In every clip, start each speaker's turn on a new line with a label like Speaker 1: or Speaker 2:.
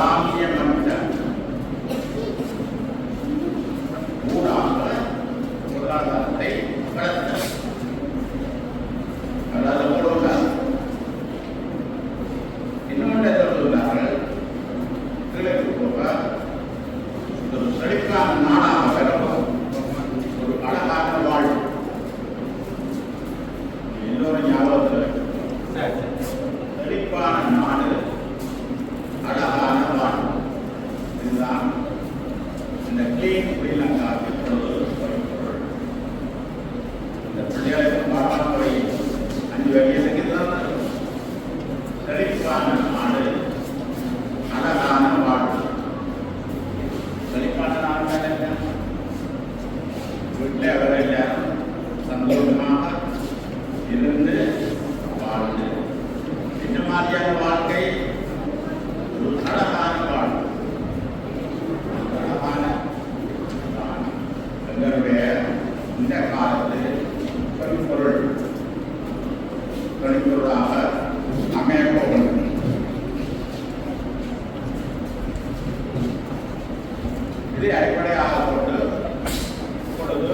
Speaker 1: கிராமியமற்ற ஊடாக பொருளாதாரத்தை வளர்த்த அதாவது பொருளாதாரம் இன்னொன்று சொல்லுகிறார்கள் கிழக்கு போக ஒரு செழிப்பான நாடாக பெறவும் ஒரு அழகான வாழ்வு எல்லோரும் ஞாபகத்தில் செழிப்பான நாடு அழகான வாழ்வு இதுதான் இந்த கிளீன் ஸ்ரீலங்காவுக்கு இந்த பிள்ளைகளுக்கு பாடமுறை 5 வயசுக்கு தான் செழிப்பான நாடு அழகான வாழ்வு செழிப்பான நாடு வீட்டில் அவர்கள் சந்தோஷமாக இருந்து வாழ்ந்து இந்த மாதிரியான வாழ்க்கை ஒரு அழகான வாழ்வு அழகான எங்களுடைய இந்த காலத்தில் கணிப்பொருளாக அமையப்போகிறது. இதை அடிப்படையாக கொண்டு இப்பொழுது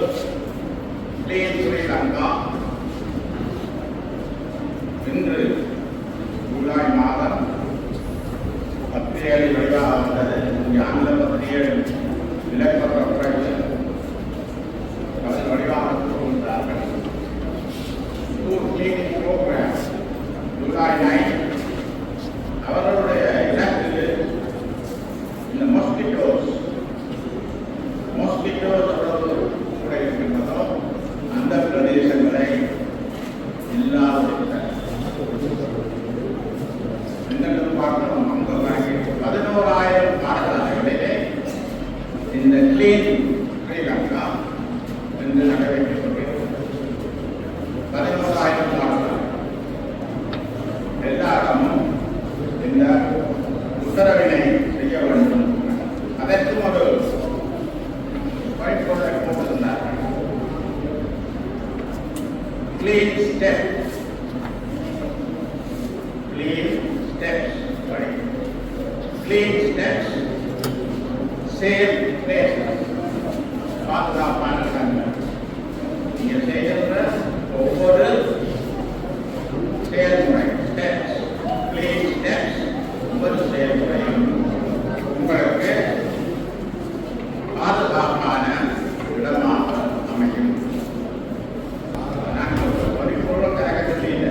Speaker 1: கிளீன் ஸ்ரீலங்கா இன்று ஜூலை மாதம் 17 வெளியாக வந்தது. ஆங்கில 17 இலக்க அதன் வடிவாக கூறுகின்றார்கள். கிளீனிங் ப்ரோக்ராம் ஜூலை 9 அவர்களுடைய இலக்கு இந்த மொஸ்கிட்டோஸ் எவ்வளவு கூட இருக்கின்றதோ அந்த பிரதேசங்களை இல்லாத பார்க்கணும். 11,000 பாடசாலைகளிலே இந்த கிளீன் ஸ்ரீலங்கா என்று நடவடிக்கப்பட்டிருக்கிறது. 11,000 பாடசாலை எல்லாரும் இந்த உத்தரவினை செய்ய வேண்டும். அதற்கும் ஒரு படிப்பொருளை போட்டிருந்தார்கள். கிளீன் ஸ்டெப்ஸ் சேவ் பிளேசஸ் பாதுகாப்பான இடங்கள். நீங்கள் செய்கின்ற ஒவ்வொரு செயல்முறை ஸ்டெப்ஸ் கிளீன் ஸ்டெப்ஸ் ஒவ்வொரு செயல்முறையும் உங்களுக்கு பாதுகாப்பான இடமாக அமையும். நான் ஒரு பரிபூர்ண கழகத்தில்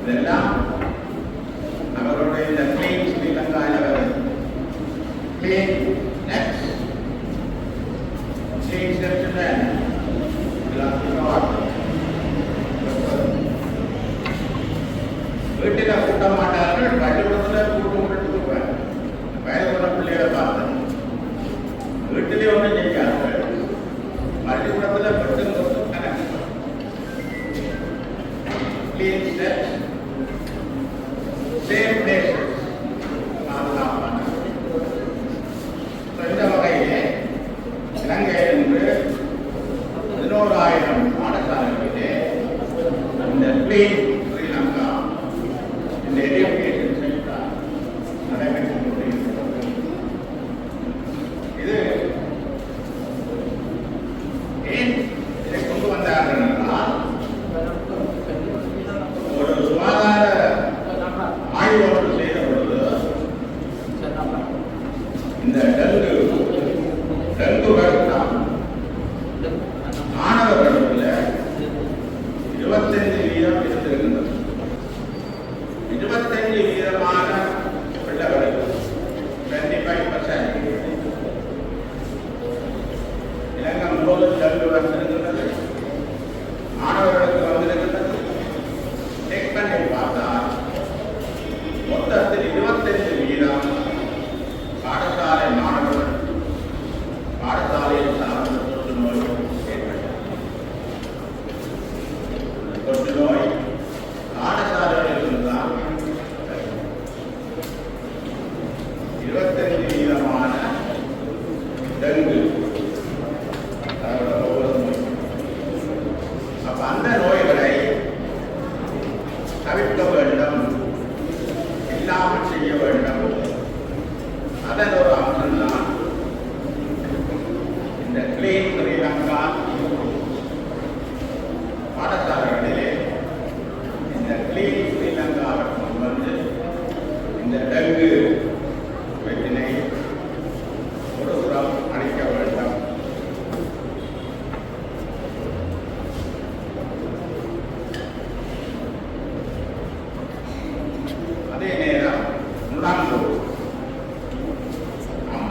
Speaker 1: இதெல்லாம் அவருடைய இந்த கிளீன் ஸ்ரீலங்காவில் clean nets, clean steps and then வீட்டில் கூட்ட மாட்டார்கள். பள்ளிக்கூடத்தில் கூட்டம் விட்டுருப்பாங்க. வயதுள்ள பிள்ளைகளை பார்த்தேன். வீட்டிலே ஒன்றும் செய்யார்கள். பள்ளிக்கூடத்தில் பெட்டும் கொட்டும் கணக்கு. clean steps, safe places. இந்த வகையிலே இலங்கையில் இன்று 11,000 பாடசாலைகளிலே இந்த கிளீன் ஸ்ரீலங்கா இந்த எஜுகேஷன் சென்டர் நடைபெற்றுக் கொண்டிருக்கிறது. இது ஏன் இதை கொண்டு வந்தார்கள் என்றால் ஒரு சுகாதார ஆய்வு செய்த பொழுது இந்த டெங்கு வருடம் மாணவர்களுக்குள்ள 25% இருந்திருக்கின்றது. 25% பிள்ளைகளுக்கு 25% இலங்கை முழுவதும் டெங்கு வந்திருக்கின்றது. மாணவர்களுக்கு வந்திருக்கின்றது. செக் பண்ணி பார்த்தால் மொத்தத்தில் 25% பாடசாலை மாணவர்கள் பாடசாலையில் சார்ந்த தொற்று நோய் ஏற்பட்டது. தொற்று நோய் பாடசாலையில் இருந்தால் 25% டெங்கு அப்ப அந்த நோய்களை தவிர்க்க வேண்டும், இல்லாமல் செய்ய வேண்டும்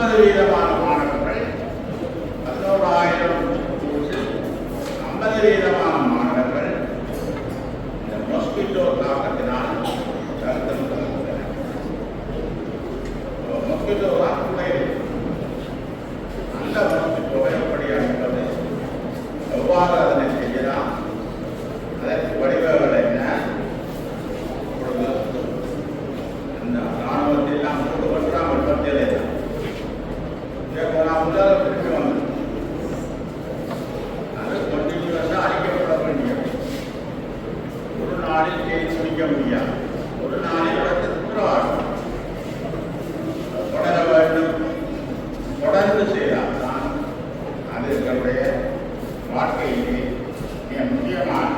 Speaker 1: 50% மாணவர்கள் 11,000 கோர்ஸில் 50% மாணவர்கள் இந்த மஸ்கிட்டோ தாக்கத்தினால் கருத்தம் கலந்துள்ளனர். மஸ்கிட்டோ தாக்குதலை அந்த மஸ்கிட்டோவை எப்படி அனுப்பது, எவ்வாறு அதனை செய்யலாம், அதற்கு வடிவங்கள் என்ன, இந்த ராணுவத்தில் நாம் கூடுபட்டால் விபத்திலே தான் முதல் திருப்பி வந்தது. அது கண்டினியூஸாக அழிக்கப்பட வேண்டியது. ஒரு நாளில் செய்து முடிக்க முடியாது. ஒரு நாளில் வளர்த்து குற்றவாளி தொடர வேண்டும். தொடர்ந்து செய்தால் தான் அது எங்களுடைய வாழ்க்கையிலே மிக முக்கியமான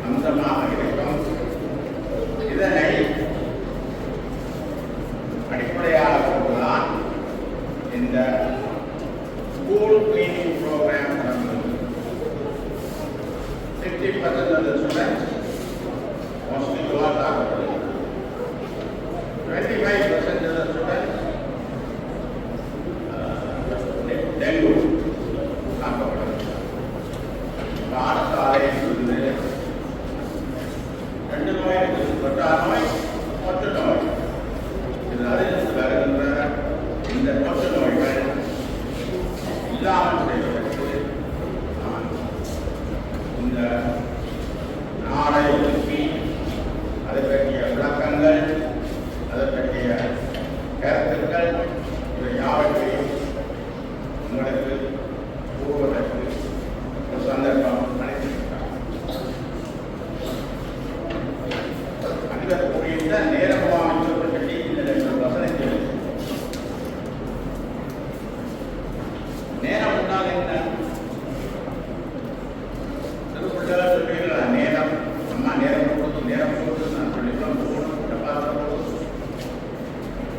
Speaker 1: அம்சமாக இருக்கும். இதனை அடிப்படையாக கொண்டுதான் இந்த ஸ்கூல் கிளீனிங் ப்ரோக்ராம் நடந்தது. 50% of the students mostly தாக்கப்படுது. 25% of the students டெங்கு தாக்கப்படுது. பாடசாலையிலிருந்து 2 நோய் இருக்குது. தொற்றா நோய், தொற்று நோய். அதிலிருந்து வருகின்ற இந்த தொற்று நோய்கள் இல்லாமல் செய்வதற்கு நான் இந்த நாளை ஒதுக்கி அதை பற்றிய விளக்கங்கள், அதை பற்றிய கருத்துக்கள் இவை யாவற்றையும் உங்களுக்கு கூறுவதற்கு ஒரு சந்தர்ப்பம் அளித்திருக்கிறார். அதற்குரிய நேரமாக நேரம் உண்டாக என்ன சொல்றீங்களா? நேரம் அம்மா நேரம் போட்டு நான் சொல்லிக்கலாம்.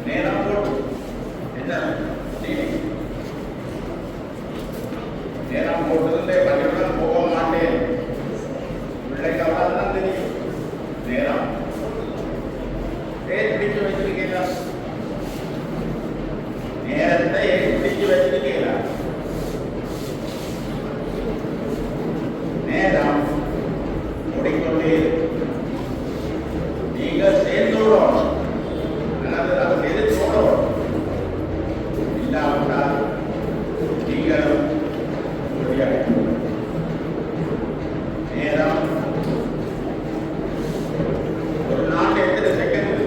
Speaker 1: நேரம் போட்டு என்ன நேரம் போட்டு பள்ளிக்கூடம் போக மாட்டேன் பிள்ளைக்கு அவ்வளவுதான் தெரியும். நேரம் பிடிச்சு வச்சிருக்கீங்களா? நேரத்தை பிடிச்சு வச்சிருக்கீங்களா? நேரம் ஓடிக்கொண்டே நீங்கள் சேர்ந்தோடும் அல்லது அதன் எதிர்த்தோடும் இல்லாவிட்டால் நீங்களும் நேரம் ஒரு நாள் எத்தனை செகண்ட்?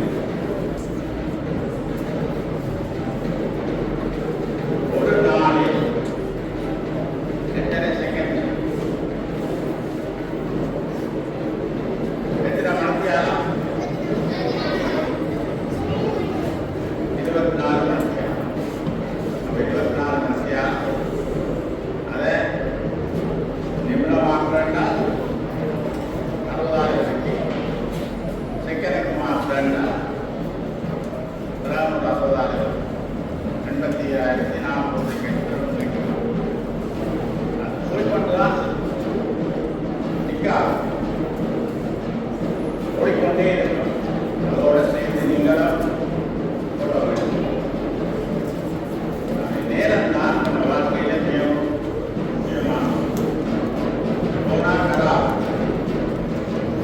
Speaker 1: ஒரு நாளில் எத்தனை செகண்ட்? எத்தனை மணித்தியாலம்? 24 மணித்தியாலம். 24 மணித்தியாலம் அதை நிமிடமாக்குறா 60,000 செகண்டுக்கு மாத்திரன்னா 60,000 85,400 செகண்ட் போய்கொண்டுதான் நிற்காது, ஓடிக்கொண்டே இருக்கும். அதோட சேர்ந்து நீங்களும் சொல்ல வேண்டும். நேரம் தான் நம்ம வாழ்க்கையில முக்கியமானது. போனாங்களா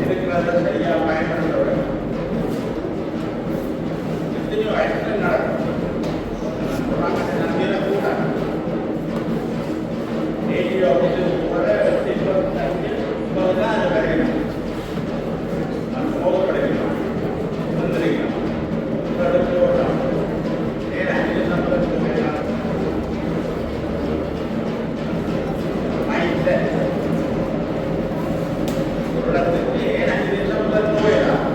Speaker 1: இருக்கிறத சரியா பயன்படுத்த வேண்டும். எத்தனையோ ஆக்சிடென்ட் நடக்கும். நம்பியில கூட ஏஜி ஆஃபீஸர் கூட இப்போதான் அது கிடைக்கணும். நான் போகப்படுகிறோம் வந்துருக்கோம் எடுத்து ஓடலாம். ஏன் 5 சம்பளத்துக்கு வேணாம் மைண்ட் ஒரு இடத்துக்கு ஏன் 5 சம்பளத்துக்கு போயிடலாம்.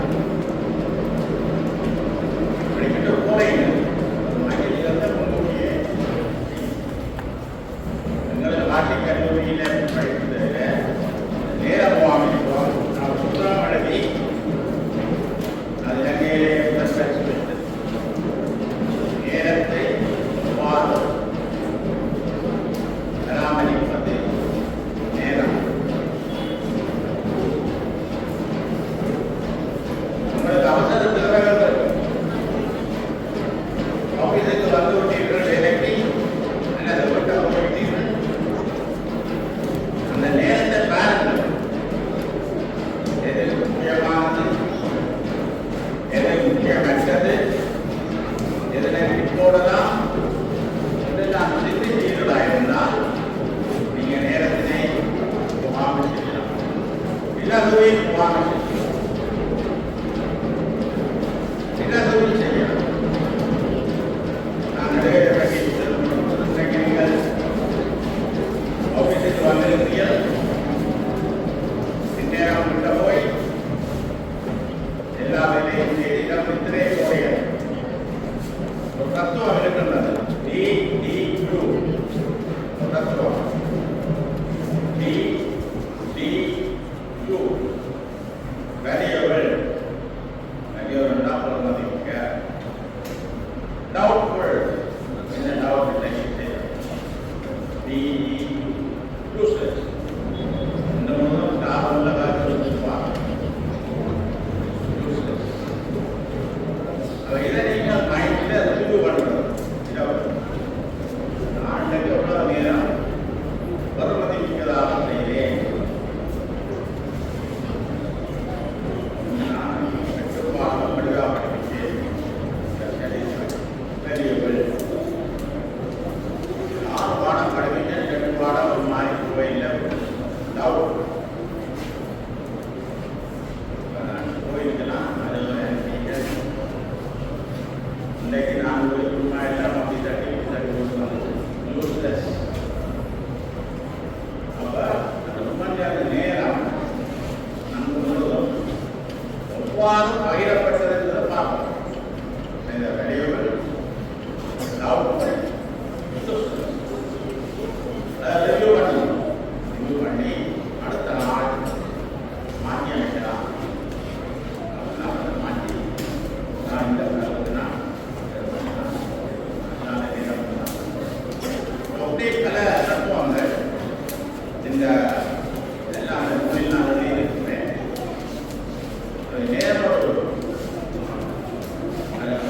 Speaker 1: படிக்கிட்டு போறீங்க தத்துவம் இருக்கின்றது. DDU தத்துவம் DDU variable மதிக்க doubtful என்ன doubt இல்லை DDU useless இந்த மூலம் காரணம் காட்சி சொல்லுவாங்க useless. இதை நீங்கள் மைண்டில் ரிவ்யூ பண்ணுறது ஆண்டுக்கு எவ்வளோ நேரம் வருமதி மிக்கதாக செய்தேன். பாடம் படிவாக படித்தேன். வேரியபிள் 6 பாடம் படித்தேன், 2 பாடம் ஒரு மாதிரி கோயிலில் டவுட் போயிருக்கலாம். அதில் இன்றைக்கு நான் ஒரு எல்லாம் அப்படி தட்டி யூஸ்லெஸ். அப்போ அந்த உண்மையான நேரம் நம்ம முழுவதும் எவ்வாறு பகிரப்பட்டது என்பதை பார்ப்போம். இந்த வேரியபிள் ரிவ்யூ பண்ணி அடுத்த நாள் மாற்றி அமைக்கலாம். மாற்றி நான் இந்த அப்படியே பல தத்துவங்கள் இந்த எல்லாம் தொழில்நாடுகளே இருக்கிறேன். நேரோடு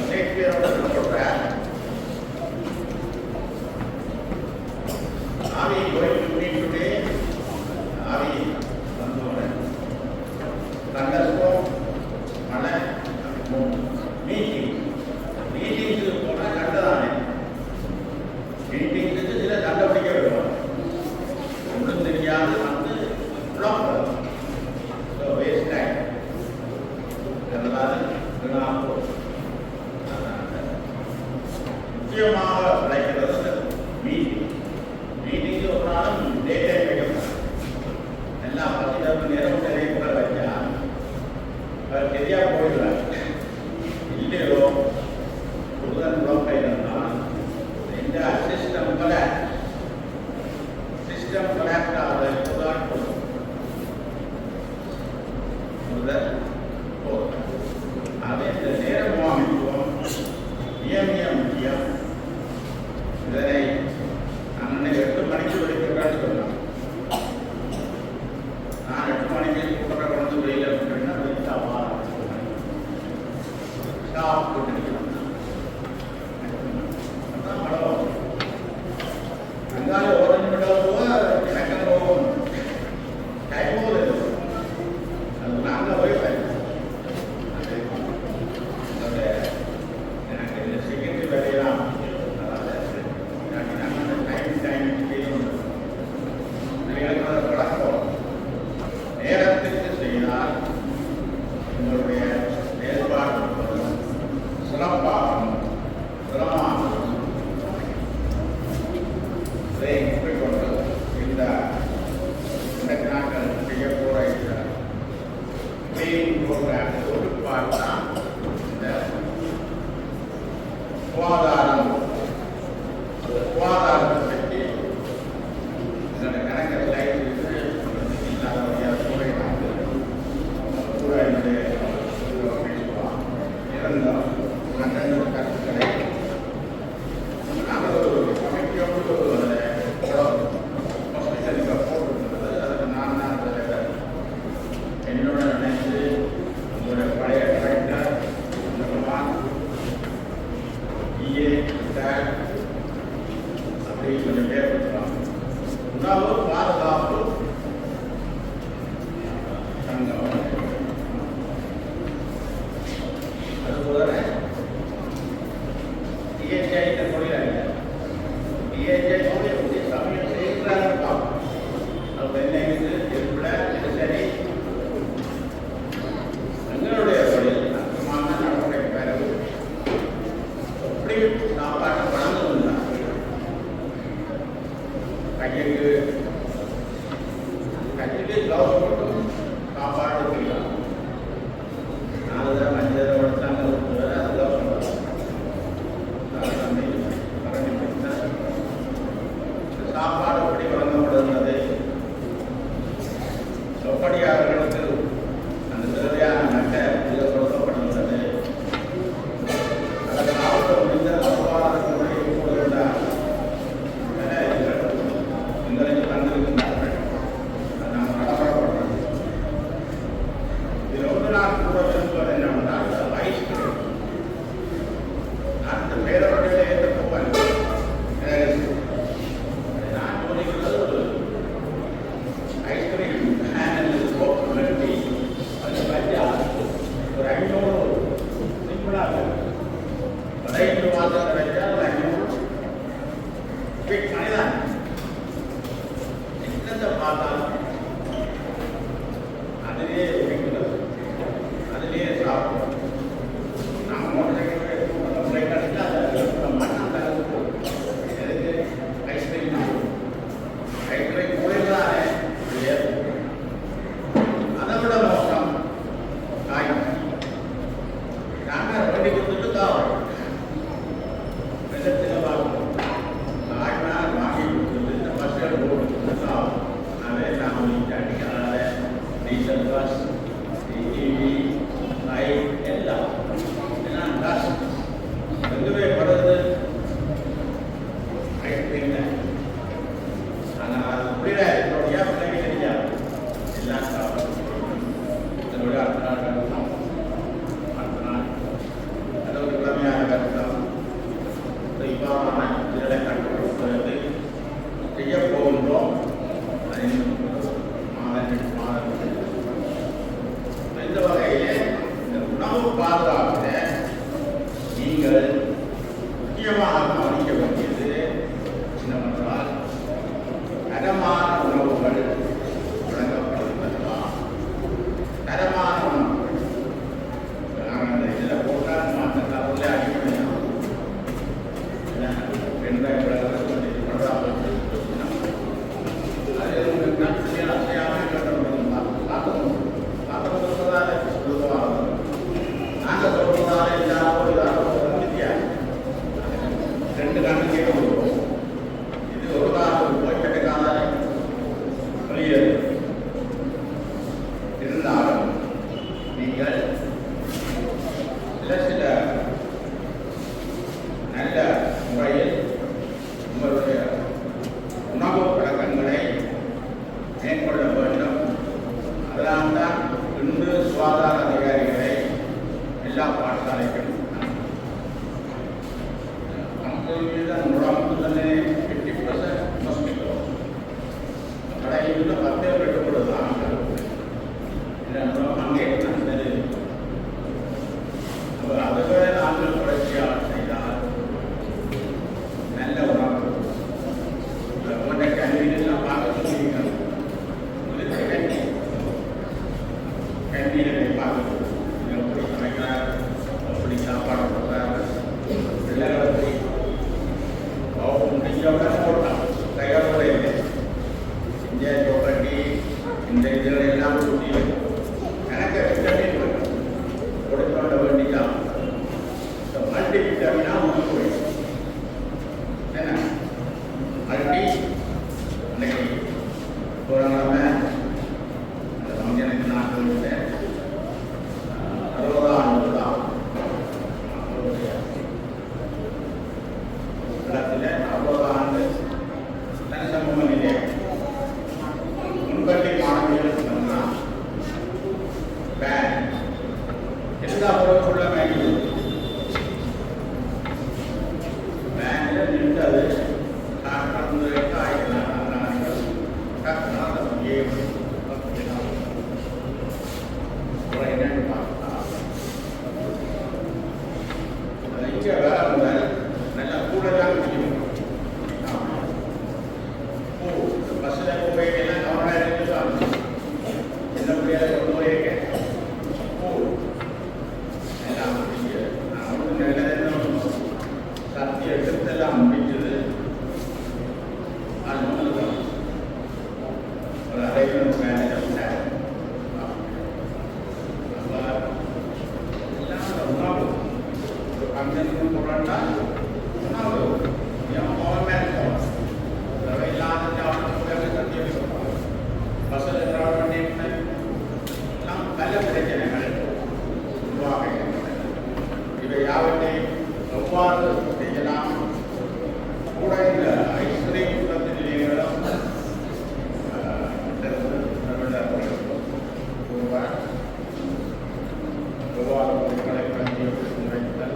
Speaker 1: ஷேக்ஸ்பியரோட சொல்ற ஆவி கோயிங் டு மீட் டுடே ஆவி வந்தோடன் தண்டர்ஸ்டோம் மழை மீட்டிங்ஸுக்கு போனால் கண்டதானே மீட்டிங்ஸுக்கு சில கண்டுபிடிக்க விடுவாங்க. ஒன்றும் தெரியாது வந்து வேஸ்ட் டைம் முக்கியமாக கிடைக்கிறது மீட்டிங்கு ஒரு நாளும் டேட்டே வைக்கப்படும். எல்லாம் 10 நேரம் நிறைய கூட வைக்கா தெரியா போயிடுறாங்க. இல்லையோ புதன் புலப்பையில் இருந்தால் இந்த சிஸ்டம் கனெக்ட் ஆகுது. புதன் அதே இந்த நேர முகாமித்துவம் முக்கியம். இதனை நான் 8 மணிக்கு வெளிக்கிறேன்னு சொன்னேன். நான் 8 மணிக்கு கூட்டத்தை கொண்டு வெளியில் விட்டுருந்தேன். ஸ்டாப் போட்டுருக்கேன். அங்காலே ஓரஞ்சு விட எனக்கு போகும் டைம் போகுது. அது நாங்கள் போய்ப்பேன். எனக்கு இந்த செகண்ட் வேலையெல்லாம் பழக்கம் நேரத்திற்கு செய்தால் உங்களுடைய செயல்பாடு சிறப்பாகவும் சிரமமாகவும் கொண்டு இந்த நாட்கள் செய்ய போகிற இந்த மெயின் ப்ரோக்ராம் தொகுப்பால் தான் இந்த சுகாதாரத்தை பற்றி இதோட கணக்கில் லைட் இல்லாத வழியாக கூட என்னுடைய பேசுவான் இருந்தால் நல்ல கருத்துக்களை நாங்கள் ஒரு கமிட்டியோடு போட்டுருந்தது. அதுக்கு நான் என்னோட நினைத்து உங்களுடைய பழைய கலெக்டர் அப்படி கொஞ்சம் பேர் கொடுக்கலாம். உணவு பாதுகாப்பு சங்கம் அதுபோல டிஎச்ஐ தொழிலாளி டிஎச்ஐ தொழில் சமயம் செய்கிறாங்க பார்ப்போம். அது என்ன எதுக்குள்ள சரி எங்களுடைய தொழில் அற்பமான நடைமுறை பிறகு எப்படி சாப்பாட்டை வழங்குவதுதான் கையுக்கு கிளவுஸ் போட்டு சாப்பாடு செய்யலாம். 4 தடவை 5 தடவை உடச்சாங்க அது கிளவுஸ் பண்ணுறாங்க. yang mau mentor, kalau ilah jauh sudah bersedia. எவ்வாறு செய்யலாம் கூட இந்த ஐஸ்கிரீம் உற்பத்தி நிலையங்களும் எவ்வாறு பொருட்களை களஞ்சியத்தில் வைத்தல்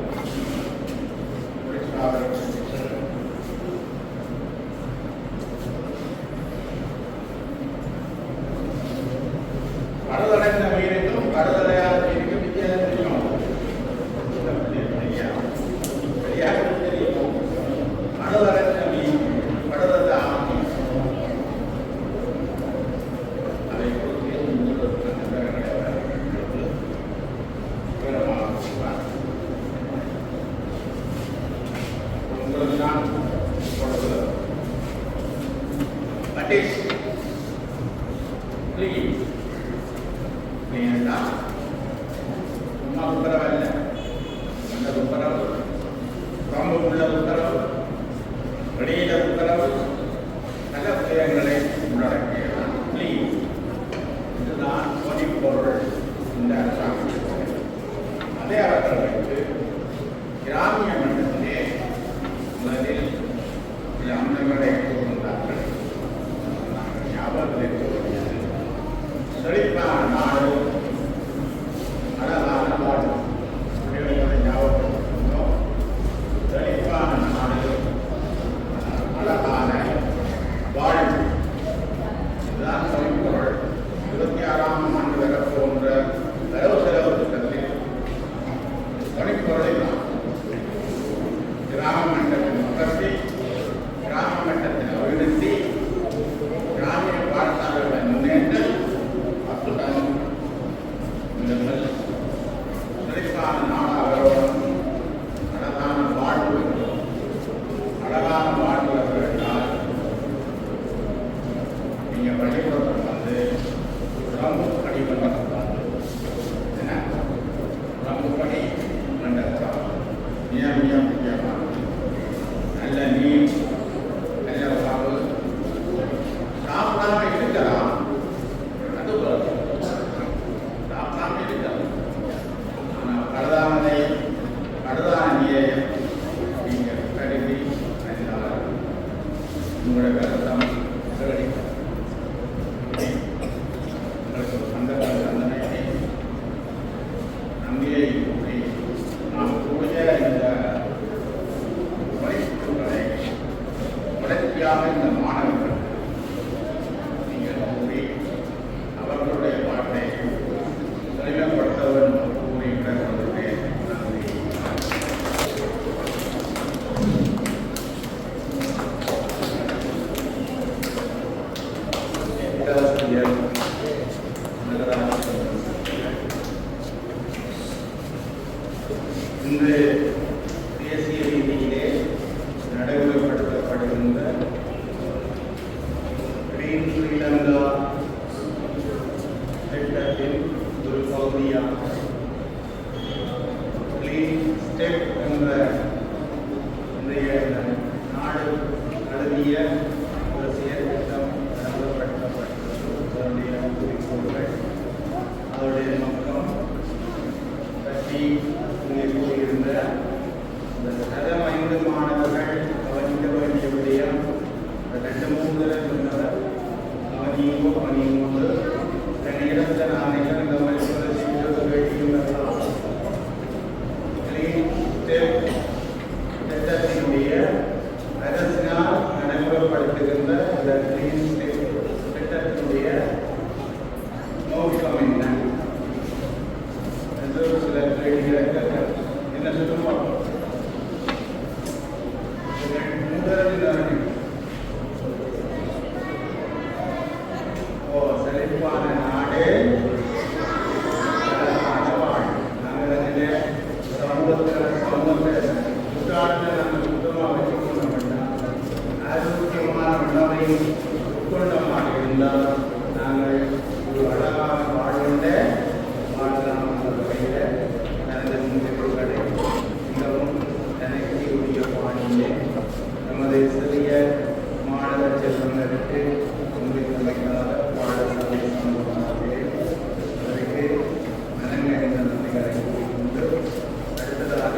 Speaker 1: கடலடைந்த மீனுக்கும் கடலடையாத மீனுக்கும் வித்தியாசம் தெரியும். தெரியும் கடலடைந்த மீன் கடலடைந்த ஆமை அதை உங்களுக்கு நான் சொல்றது that is clean. ஏன்னா சும்மா உத்தரவு இல்லை, அந்த உத்தரவு ரொம்ப உள்ள உத்தரவு, வெளியில உத்தரவு, பல விஷயங்களை உள்ளடக்கியதான் கிளீன். இதுதான் பொறிப்பொருள் இந்த அரசாங்கம். அதே அவர்கள் வைத்து கிராமிய மண்டலத்திலே முதலில் சில அம்சங்களை கூறுகின்றார்கள். நாங்கள் ஞாபகத்தில் கூறுகிறது செழிப்பான நாடு அழகான வாழ்வு ஞாபகம். செழிப்பான நாடு அழகான வாழ்வு இதுதான் பொறிப்பொருள். 26ஆம் ஆண்டு வரப்போன்ற வரவு செலவு திட்டத்தில் பொறிப்பொருளை கிராம மட்டத்தில் வளர்ச்சி, கிராம மட்டத்தில் அபிவிருத்தி, கிராமிய பாடசாலைகளை முன்னேற்றம், அத்துடன் செழிப்பான நாடாக அழகான வாழ்வு அழகான வாழ்வு என்றால் நீங்கள் பள்ளிக்கூடத்தில் வந்து ரொம்ப படிப்பெல்லாம் என்ன ரொம்ப படி மண்டலம் மிக மிக முக்கியமானது. நல்ல நீர், நல்ல உணவு, சாப்பிடாம இருக்கலாம், அது சாப்பிடாம இருக்கலாம். ஆனால் கடுதான நீரை நீங்கள் கருதி அறிந்தால் உங்களுடைய கருத்தம் பிரகடிக்கும். உங்களுக்கு சந்தர்ப்ப தந்தனை நம்பியை கூறி நாம் கூடிய இந்த படிப்புகளை தொடர்ச்சியாக இந்த மாணவர்கள் நீங்கள் கூறி அவர்களுடைய பாட்டை தெளிவுபடுத்த வேண்டும் கூறி விடப்படுவதே நன்றி. இன்று தேசிய ரீதியிலே நடைமுறைப்படுத்தப்படுகின்ற கிரீன் ஸ்ரீலங்கா திட்டத்தின் ஒரு பகுதியாக கிளீன் ஸ்டெப் என்ற இன்றைய நாடு தழுவிய ஒரு செயற்திட்டம் நடைமுறைப்படுத்தப்பட்டுள்ள குறிக்கோள்கள், அதனுடைய நோக்கம் பற்றி இங்கே கூறியிருந்த இந்த தரம் 5 மாணவர்கள் கவனிக்க வேண்டிய விடயம் 2-3 சொன்னவர் கவனியும்போது தன் இடத்தை நாங்கள் கவனிப்பது செய்வது வேண்டியுள்ளதால் திட்டத்தினுடைய அரசினால் நடைமுறைப்படுத்துகின்ற இந்த கிளீன் ஸ்டெப் திட்டத்தினுடைய நோக்கம் என்ன என்று சில கேள்விகளை என்ன சொல்லுவோம். செழிப்பான நாடு நாங்கள் சமூகத்தை சுற்றாடத்தை நாங்கள் சுத்தமாக வச்சுக்கொள்ள வேண்டாம். ஆரோக்கியமான உணவையும் உட்கொண்டமாக இருந்தால் நாங்கள் ஒரு அழகான வாழ்வுண்ட வாழலாம் என்ற வகையில் எனது முன்னெடுப்புகளை மிகவும் தனக்கியுடைய பாணியிலே நமது சிறிய மாணவ செல்வங்களுக்கு முன்வைத்தமைக்காக பாடசாலை சமூகமாகவே அதற்கு நலங்க என்ற நன்மைகளை கூறிக்கொண்டு அடுத்ததாக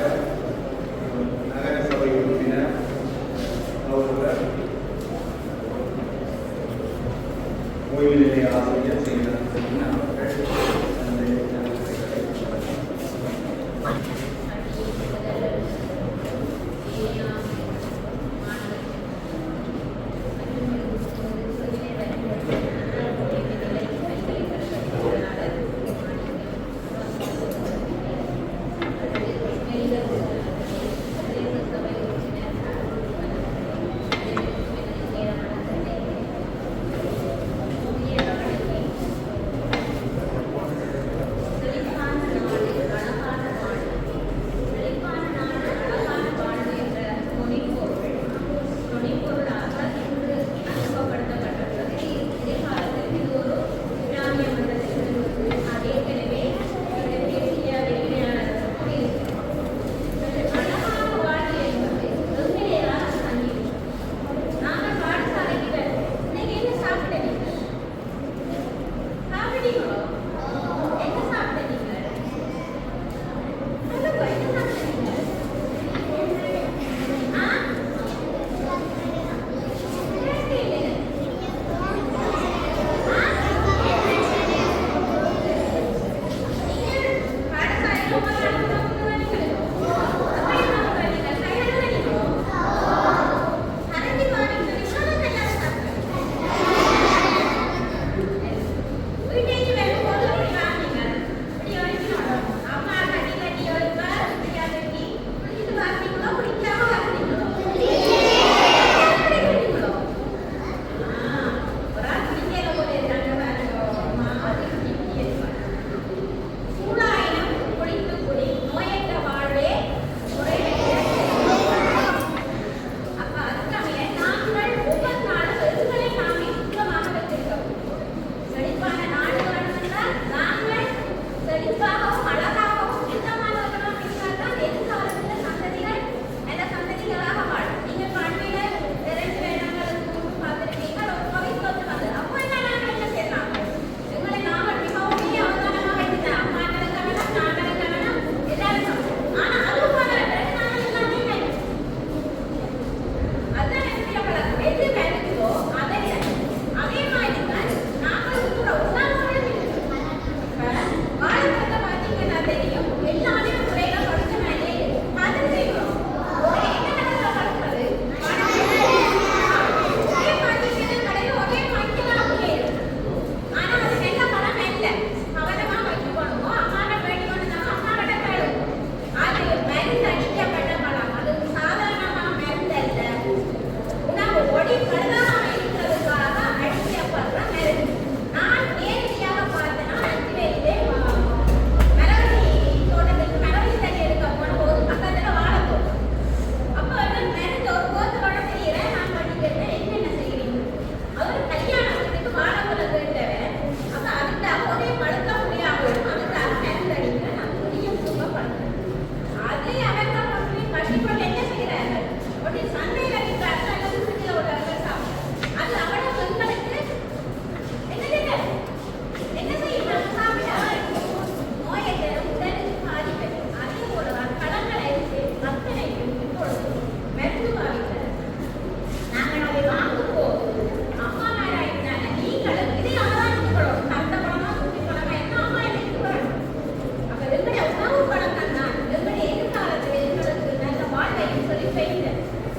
Speaker 2: சொல்லி போயிட்டு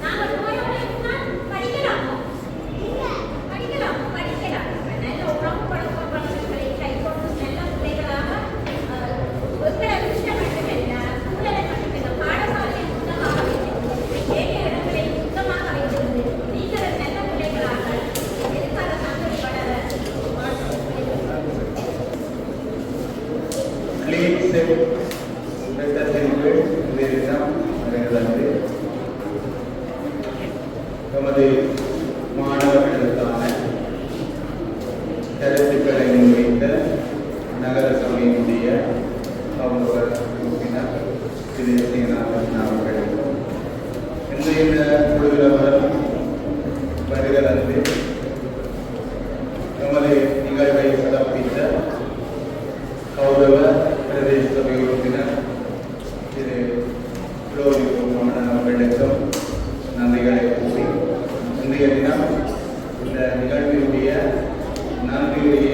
Speaker 2: நாங்கள் நோயோட இருந்தால் படிக்கலாமோ படிக்கலாம் நல்ல உணவு பழக்க வழக்கங்களை கை கொண்டு நல்ல பிள்ளைகளாக எங்களை விஷயம் மட்டுமல்ல சூழலை மட்டுமல்ல பாடசாலையை சுத்தமாக வைத்திருந்து ஏரிய இடங்களை சுத்தமாக வைத்திருந்து நீங்கள் நல்ல பிள்ளைகளாக எதிர்கால சந்ததி வளர
Speaker 1: நமது மாணவர்களுக்கான கருத்துக்களை முன்வைத்த நகர சபையினுடைய கௌரவ உறுப்பினர் திரு சீனாதன் அவர்களுக்கும் இன்றைய குழுவினர் வருகிறது நமது நிகழ்வை சிறப்பித்த கௌரவ பிரதேச சபை உறுப்பினர் திரு லோரி அவர்களுக்கும் நன்றிகளை கூறி இன்றைய தினம் இந்த நிகழ்வினுடைய நன்றியுடைய